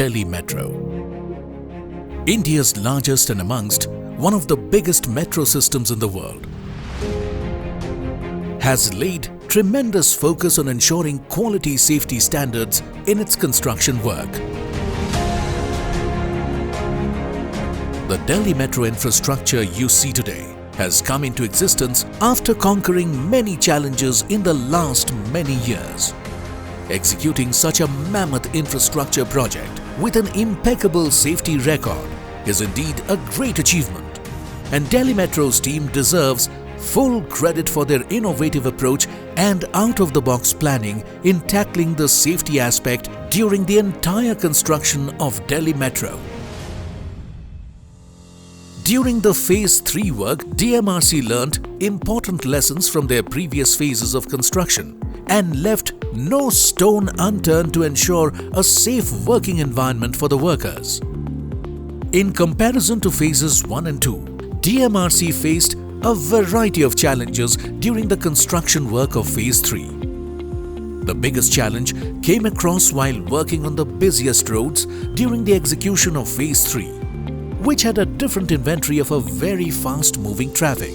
Delhi Metro. India's largest and amongst one of the biggest metro systems in the world, has laid tremendous focus on ensuring quality safety standards in its construction work. The Delhi Metro infrastructure you see today has come into existence after conquering many challenges in the last many years. Executing such a mammoth infrastructure project with an impeccable safety record is indeed a great achievement, and Delhi Metro's team deserves full credit for their innovative approach and out-of-the-box planning in tackling the safety aspect during the entire construction of Delhi Metro. During the Phase 3 work, DMRC learnt important lessons from their previous phases of construction and left no stone unturned to ensure a safe working environment for the workers. In comparison to Phases 1 and 2, DMRC faced a variety of challenges during the construction work of Phase 3. The biggest challenge came across while working on the busiest roads during the execution of Phase 3, which had a different inventory of a very fast-moving traffic.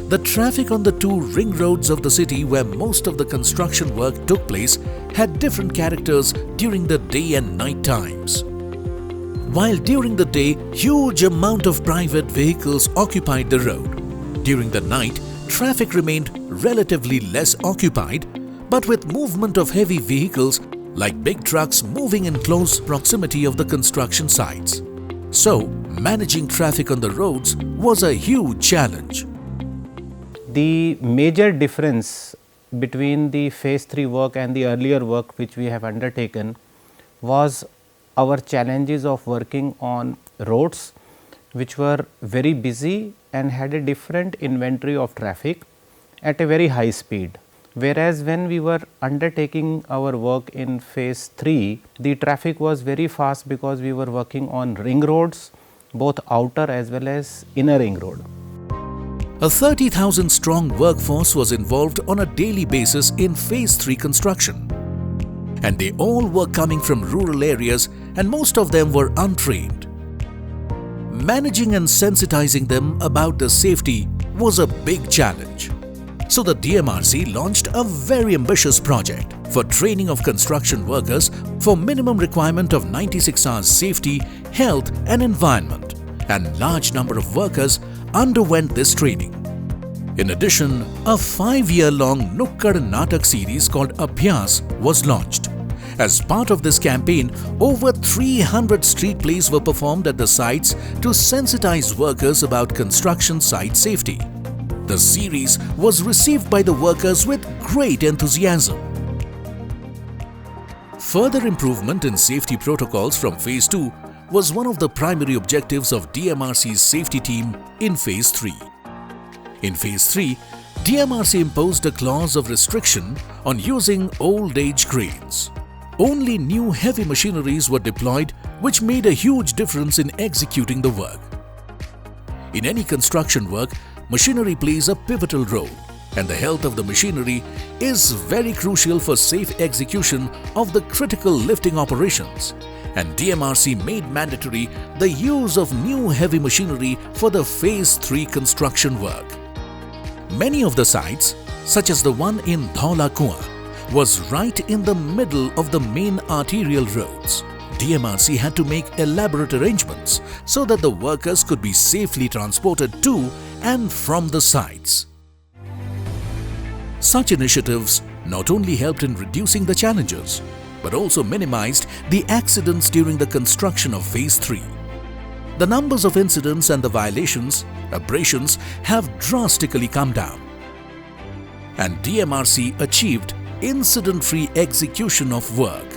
The traffic on the two ring roads of the city where most of the construction work took place had different characters during the day and night times. While during the day, huge amount of private vehicles occupied the road. During the night, traffic remained relatively less occupied, but with movement of heavy vehicles like big trucks moving in close proximity of the construction sites. So, managing traffic on the roads was a huge challenge. The major difference between the Phase 3 work and the earlier work which we have undertaken was our challenges of working on roads which were very busy and had a different inventory of traffic at a very high speed. Whereas when we were undertaking our work in Phase 3, the traffic was very fast because we were working on ring roads, both outer as well as inner ring road. A 30,000 strong workforce was involved on a daily basis in Phase 3 construction. And they all were coming from rural areas and most of them were untrained. Managing and sensitizing them about the safety was a big challenge. So the DMRC launched a very ambitious project for training of construction workers for minimum requirement of 96 hours safety, health and environment, and large number of workers underwent this training. In addition, a 5-year-long Nukkad Natak series called Abhyas was launched. As part of this campaign, over 300 street plays were performed at the sites to sensitize workers about construction site safety. The series was received by the workers with great enthusiasm. Further improvement in safety protocols from Phase 2 was one of the primary objectives of DMRC's safety team in Phase 3. In Phase 3, DMRC imposed a clause of restriction on using old-age cranes. Only new heavy machineries were deployed, which made a huge difference in executing the work. In any construction work, machinery plays a pivotal role, and the health of the machinery is very crucial for safe execution of the critical lifting operations, and DMRC made mandatory the use of new heavy machinery for the Phase 3 construction work. Many of the sites, such as the one in Dhaula Kuan, was right in the middle of the main arterial roads. DMRC had to make elaborate arrangements so that the workers could be safely transported to and from the sites. Such initiatives not only helped in reducing the challenges, but also minimized the accidents during the construction of Phase 3. The numbers of incidents and the violations, abrasions have drastically come down. And DMRC achieved incident-free execution of work.